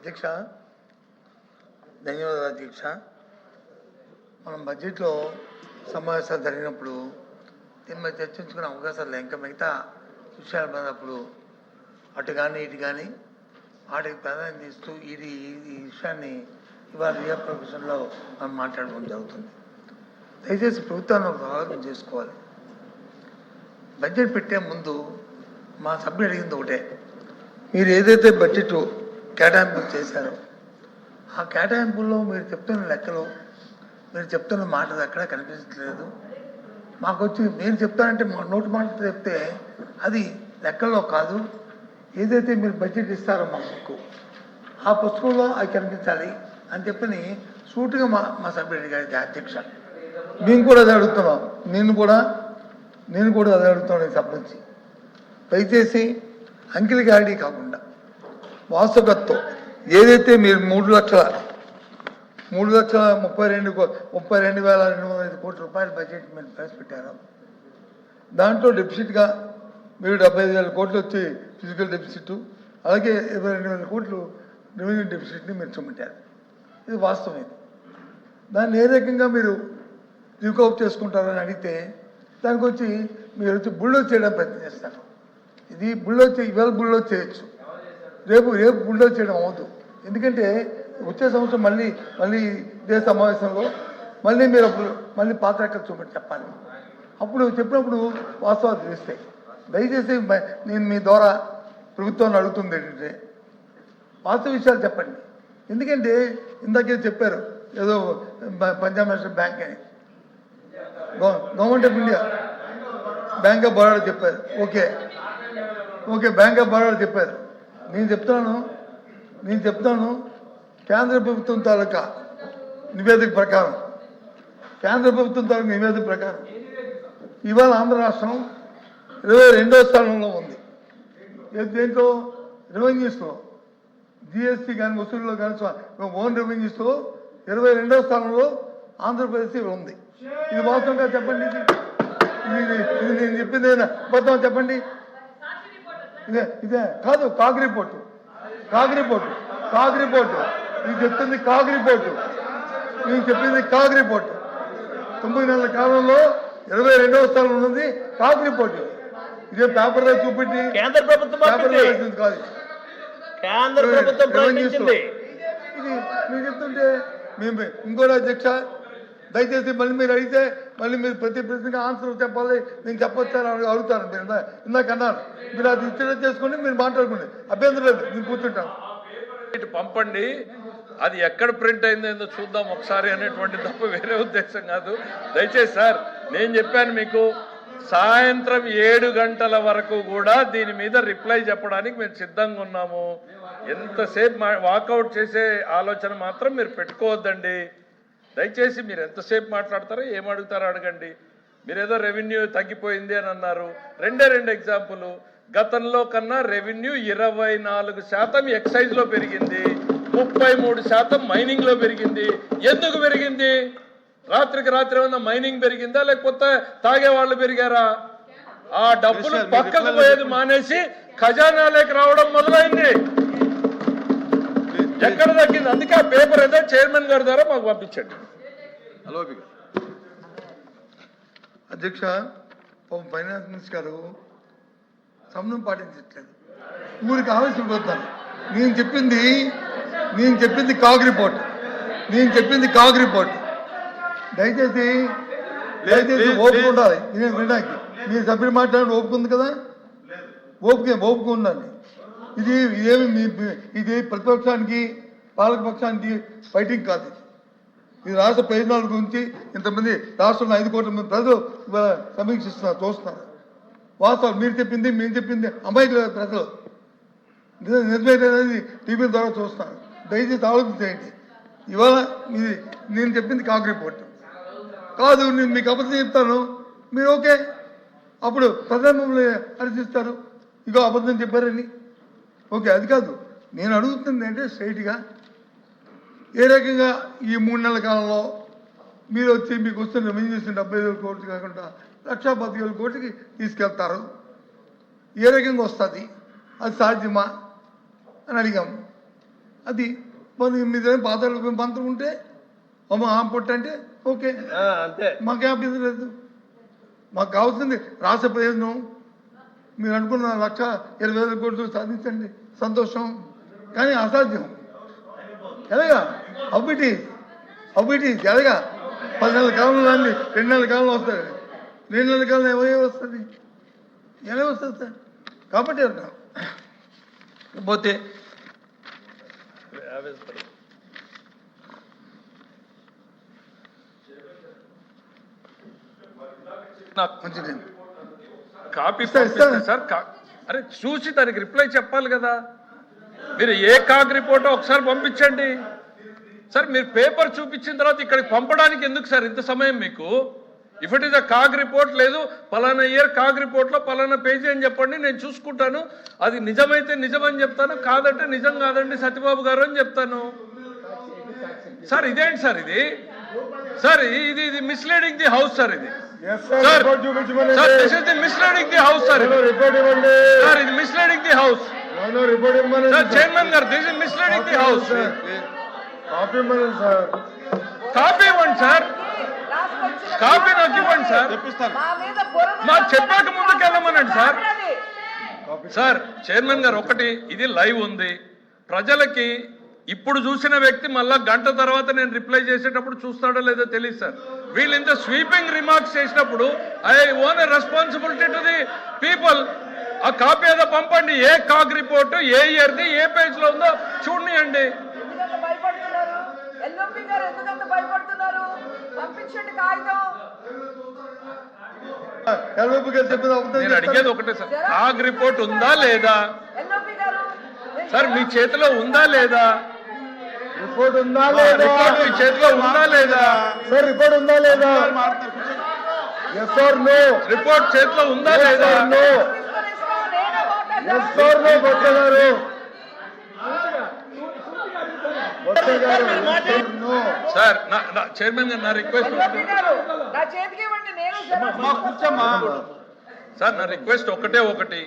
అధ్యక్ష, ధన్యవాదాలు అధ్యక్ష. మనం బడ్జెట్లో సమావేశాలు జరిగినప్పుడు దీని మీద చర్చించుకునే అవకాశాలు లేవు. ఇంకా మిగతా విషయాలు పడినప్పుడు అటు కానీ ఇటు కానీ వాటికి ప్రాధాన్యత ఇస్తూ ఈ విషయాన్ని ఇవాళ రియల్ ప్రొఫెషన్లో మనం మాట్లాడుకోవడం జరుగుతుంది. దయచేసి ప్రభుత్వాన్ని ఒక ఆలోచన చేసుకోవాలి. బడ్జెట్ పెట్టే ముందు మా సభ్యులు అడిగింది ఒకటే, మీరు ఏదైతే బడ్జెట్ కేటాయింపులు చేశారో ఆ కేటాయింపుల్లో మీరు చెప్తున్న లెక్కలు, మీరు చెప్తున్న మాటలు ఎక్కడ కనిపించట్లేదు. మాకు వచ్చి మీరు చెప్తారంటే మా నోటి మాట చెప్తే అది లెక్కల్లో కాదు, ఏదైతే మీరు బడ్జెట్ ఇస్తారో మా బుక్ ఆ పుస్తకంలో అవి కనిపించాలి అని చెప్పని సూటుగా మా సభ్యుడు అడిగారు అధ్యక్ష. మేము కూడా అది అడుగుతున్నాం, నేను కూడా అది అడుగుతున్నాను ఈ సభ నుంచి. దయచేసి అంకిల్ గాడి కాకుండా వాస్తవత్వం ఏదైతే మీరు 3,32,205 కోట్ల రూపాయల బడ్జెట్ మీరు ప్రవేశపెట్టారో దాంట్లో డెఫిసిట్గా మీరు 75,000 కోట్లు వచ్చి ఫిజికల్ డెఫిసిట్, అలాగే 22,000 కోట్లు రెవెన్యూ డెఫిసిట్ని మీరు చూపెట్టారు. ఇది వాస్తవం. ఇది దాన్ని ఏ రకంగా మీరు రికవర్ చేసుకుంటారని అడిగితే దానికి వచ్చి మీరు వచ్చి బుల్డోజ్ చేయడం ప్రయత్నం చేస్తారు. ఇది ఇవాళ బుల్డోజ్ చేయొచ్చు, రేపు బుల్డోజ్ చేయడం అవ్వదు. ఎందుకంటే వచ్చే సంవత్సరం మళ్ళీ ఇదే సమావేశంలో మీరు మళ్ళీ పాత లెక్కలు చూపెట్టి చెప్పాలి. అప్పుడు చెప్పినప్పుడు వాస్తవాలు తెలుస్తాయి. దయచేసి నేను మీ ద్వారా ప్రభుత్వాన్ని అడుగుతుంది ఏంటంటే వాస్తవ విషయాలు చెప్పండి. ఎందుకంటే ఇందాకే చెప్పారు ఏదో పంజాబ్ నేషనల్ బ్యాంక్ అని, Government of India, bank of Baroda చెప్పారు. ఓకే బ్యాంక్ ఆఫ్ బరోడా చెప్పారు. నేను చెప్తాను కేంద్ర ప్రభుత్వం తాలూకా నివేదిక ప్రకారం ఇవాళ ఆంధ్ర రాష్ట్రం 22వ స్థానంలో ఉంది. దేంట్లో? రెవెన్యూస్లో, జిఎస్టీ కానీ వసూలులో కానీ ఓన్ రెవెన్యూస్లో 22వ స్థానంలో ఆంధ్రప్రదేశ్ ఉంది. ఇది వాస్తవంగా చెప్పండి. ఇది నేను చెప్పింది మొత్తం చెప్పండి. ఇదే కాదు, కాగ్ రిపోర్టు నేను చెప్పింది కాగ్ రిపోర్టు 9 నెలల కాలంలో 22వ స్థానంలో ఉన్నది కాగ్ రిపోర్టు. ఇదే పేపర్లో చూపెట్టి కేంద్ర ప్రభుత్వం కాదు, ఇది మీరు చెప్తుంటే మేము ఇంకోటి అధ్యక్ష, దయచేసి మళ్ళీ మీరు అడిగితే మీరు ప్రతి ప్రశ్నకి ఆన్సర్ చెప్పాలి, నేను చెప్పొచ్చాను అడుగుతాను. మీరు ఇందాక అన్నారు, మీరు అది ఇచ్చిన చేసుకోండి, మీరు మాట్లాడుకోండి, అభ్యంతరం లేదు, నేను కూర్చుంటాను. పంపండి, అది ఎక్కడ ప్రింట్ అయిందో చూద్దాం ఒకసారి అనేటువంటి తప్ప వేరే ఉద్దేశం కాదు. దయచేసి సార్, నేను చెప్పాను మీకు సాయంత్రం 7 గంటల వరకు కూడా దీని మీద రిప్లై చెప్పడానికి మేము సిద్ధంగా ఉన్నాము. ఎంతసేపు వాకౌట్ చేసే ఆలోచన మాత్రం మీరు పెట్టుకోవద్దండి. దయచేసి మీరు ఎంతసేపు మాట్లాడతారో ఏమడుగుతారో అడగండి. మీరేదో రెవెన్యూ తగ్గిపోయింది అని అన్నారు. రెండు ఎగ్జాంపుల్, గతంలో కన్నా రెవెన్యూ 24% ఎక్సైజ్లో పెరిగింది, 33% మైనింగ్లో పెరిగింది. ఎందుకు పెరిగింది? రాత్రికి రాత్రి ఏమన్నా మైనింగ్ పెరిగిందా, లేకపోతే తాగే వాళ్ళు పెరిగారా? ఆ డబ్బులు పక్కకు పోయేది మానేసి ఖజానాలోకి రావడం మొదలైంది. ఎక్కడ తగ్గింది? అందుకే ఆ పేపర్ ఏదో చైర్మన్ గారి ద్వారా మాకు పంపించండి. హలో అధ్యక్ష, ఫైనాన్స్ మినిస్టర్ గారు సమయం పాటించట్లేదు, ఊరికి ఆవేశం పోతారు. నేను చెప్పింది కాగ్ రిపోర్ట్. దయచేసి ఓపిక ఉండాలి. నేను వినడానికి మీ సభ్యులు మాట్లాడి ఓపిక ఉంది కదా, ఓపిక ఉండాలి. ఇది ప్రతిపక్షానికి పాలకపక్షానికి ఫైటింగ్ కాదు. ఇది రాష్ట్ర ప్రయోజనాల గురించి ఇంతమంది రాష్ట్రంలో 5 కోట్ల మంది ప్రజలు సమీక్షిస్తున్నారు, చూస్తున్నారు. వాస్తవం మీరు చెప్పింది, మేము చెప్పింది అమాయకుల ప్రజలు నిజమేననేది టీవీ ద్వారా చూస్తున్నారు. దయచేసి ఆలోచించేయండి. ఇవాళ నేను చెప్పింది కాగ్ రిపోర్ట్ కాదు, నేను మీకు అబద్ధం చెప్తాను, మీరు ఓకే, అప్పుడు ప్రజలు మమ్మల్ని హర్షిస్తారు, ఇగో అబద్ధం చెప్పారని. ఓకే, అది కాదు. నేను అడుగుతుంది అంటే స్ట్రైట్గా ఏ రకంగా ఈ 3 నెలల కాలంలో మీరు వచ్చి మీకు వస్తున్న రెవెన్యూ చేసిన 75,000 కోట్లు కాకుండా 1,15,000 కోట్లకి తీసుకెళ్తారు, ఏ రకంగా వస్తుంది, అది సాధ్యమా అని అడిగాము. అది మరి మీదేం పాత మంత్రం ఉంటే పొట్టు అంటే ఓకే, అంతే. మాకే అభ్యంతరం లేదు. మాకు కావాల్సింది రాష్ట్ర ప్రయోజనం. మీరు అనుకున్న 1,20,000 కోట్లు సాధించండి, సంతోషం. కానీ అసాధ్యం. ఎలాగా అవిటి ఎలాగా 10 నెలల కాలంలో రాండి, 2 నెలల కాలంలో వస్తుంది. 2 నెలల కాలంలో ఏమో వస్తుంది, ఎలా వస్తుంది సార్? కాబట్టి అన్నా పోతే మంచిది కాపీ పంపిస్తే సార్ అరే చూసి దానికి రిప్లై చెప్పాలి కదా. మీరు ఏ కాగ్ రిపోర్టో ఒకసారి పంపించండి సార్. మీరు పేపర్ చూపించిన తర్వాత ఇక్కడికి పంపడానికి ఎందుకు సార్ ఇంత సమయం మీకు? If it is a CAG report, లేదు పలానా ఇయర్ కాగ్ రిపోర్ట్లో పలానా పేజీ అని చెప్పండి, నేను చూసుకుంటాను. అది నిజమైతే నిజమని చెప్తాను, కాదంటే నిజం కాదండి సత్యబాబు గారు అని చెప్తాను. సార్ ఇదేంటి సార్ ఇది? సార్ ఇది మిస్లీడింగ్ ది హౌస్ సార్. ఇది sir this is the misleading the house sir. Sir ఇది misleading the house sir. Chairman గారు this is misleading the house. Copy ఇవ్వండి సార్, కాపీ నాకు ఇవ్వండి సార్. మాకు చెప్పాక ముందుకు వెళ్ళమనండి సార్. సార్ చైర్మన్ గారు ఒకటి, ఇది లైవ్ ఉంది ప్రజలకి. ఇప్పుడు చూసిన వ్యక్తి మళ్ళా గంట తర్వాత నేను రిప్లై చేసేటప్పుడు చూస్తాడో లేదో తెలియదు సార్. వీళ్ళు ఇంత స్వీపింగ్ రిమార్క్స్ చేసినప్పుడు I own a responsibility to the people. ఆ కాపీ ఏదో పంపండి, ఏ కాగ్ రిపోర్టు ఏ ఇయర్ది ఏ పేజ్ లో ఉందో చూడండి. నేను అడిగేది ఒకటే సార్, కాగ్ రిపోర్ట్ ఉందా లేదా సార్? మీ చేతిలో ఉందా లేదా? రిపోర్ట్ ఉందా లేదా? రిపోర్ట్ మీ చేతిలో ఉందా లేదా సార్? రిపోర్ట్ ఉందా లేదా? Yes or no? రిపోర్ట్ చేతిలో ఉందా లేదా? Yes or no? బొత్సగారు సార్ చైర్మన్ గారు నా రిక్వెస్ట్ సార్, నా రిక్వెస్ట్ ఒకటి.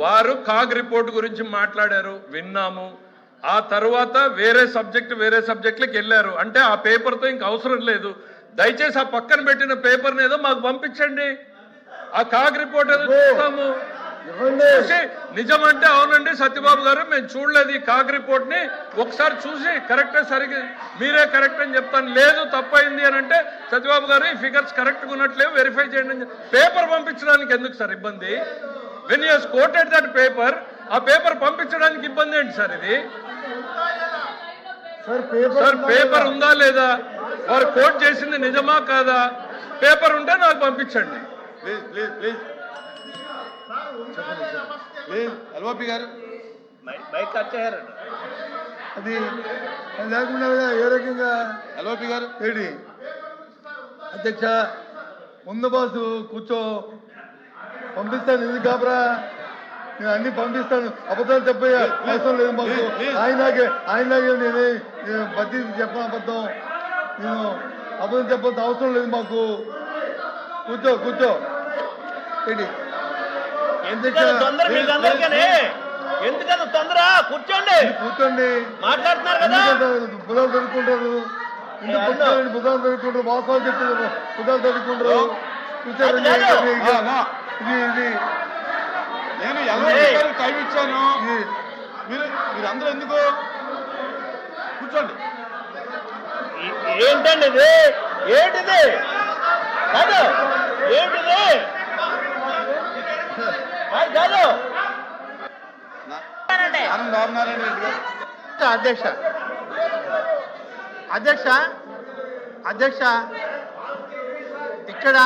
వారు కాగ్ రిపోర్ట్ గురించి మాట్లాడారు, విన్నాము. ఆ తర్వాత వేరే సబ్జెక్టులకు వెళ్ళారు అంటే ఆ పేపర్తో ఇంక అవసరం లేదు. దయచేసి ఆ పక్కన పెట్టిన పేపర్ని ఏదో మాకు పంపించండి. ఆ కాగ్ రిపోర్ట్ ఏదో చూస్తాము. నిజమంటే అవునండి సత్యబాబు గారు మేము చూడలేదు ఈ కాగ్ రిపోర్ట్ ని, ఒకసారి చూసి కరెక్టే సరిగ్గా మీరే కరెక్ట్ అని చెప్తాను. లేదు తప్పైంది అని అంటే సత్యబాబు గారు ఈ ఫిగర్స్ కరెక్ట్గా ఉన్నట్లేవు వెరిఫై చేయండి అని. పేపర్ పంపించడానికి ఎందుకు సార్ ఇబ్బంది? When you quoted that paper, ఆ పేపర్ పంపించడానికి ఇబ్బంది ఏంటి సార్? ఇది సార్ పేపర్ ఉందా లేదా? వారు కోట్ చేసింది నిజమా కాదా? పేపర్ ఉంటే నాకు పంపించండి. ఎల్ఓపి గారు అది లేకుండా ఏ రకంగా ఎల్ఓపి గారు ఏంటి అధ్యక్ష? ముందు బాసు కూర్చో, పంపిస్తాను. ఇది కాబరా నేను అన్ని పంపిస్తాను. అబద్ధాలు చెప్పే అవసరం లేదు మాకు. ఆయనలాగే నేను బద్దీ చెప్పను, అబద్ధం నేను అబద్ధం చెప్పాల్సిన అవసరం లేదు మాకు. కూర్చో ఏంటి ఎందుకంత తొందర? కూర్చోండి. మాట్లాడుతున్నారు కదా, బుధాలు దొరుకుంటారు, బుధాలు దొరుకుంటారు, వాస్తవాలు చెప్తారు, బుధాలు దొరుకుంటారు. కూర్చోండి. ఇది నేను టైం ఇచ్చాను, మీరు అందరూ ఎందుకు కూర్చోండి. ఏంటండి ఇది? ఏంటిది? ఏంటిది? అధ్యక్ష ఇక్కడ